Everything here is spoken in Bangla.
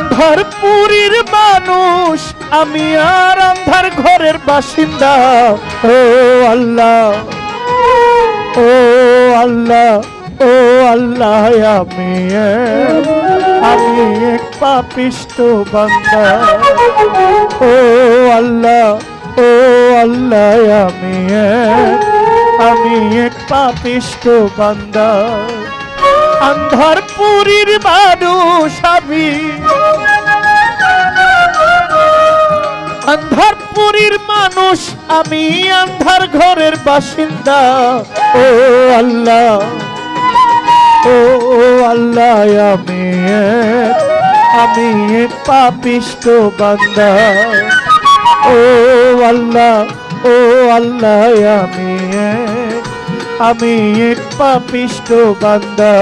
আন্ধারপুরীর মানুষ আমি আর আন্ধার ঘরের বাসিন্দা। ও আল্লাহ, ও আল্লাহ, ও আল্লাহ, আমি এক পাপিষ্ঠ বান্দা। ও আল্লাহ, ও আল্লাহ, আমি এক পাপিষ্ঠ বান্দা। আন্ধারপুরীর মানুষ আমি, আন্ধারপুরীর মানুষ আমি আন্ধার ঘরের বাসিন্দা। ও আল্লাহ, ও আল্লাহ, আমি এক পাপিষ্ঠ বান্দা। ও আল্লাহ, ও আল্লাহ, আমি এক পাপিষ্ঠ বান্দা।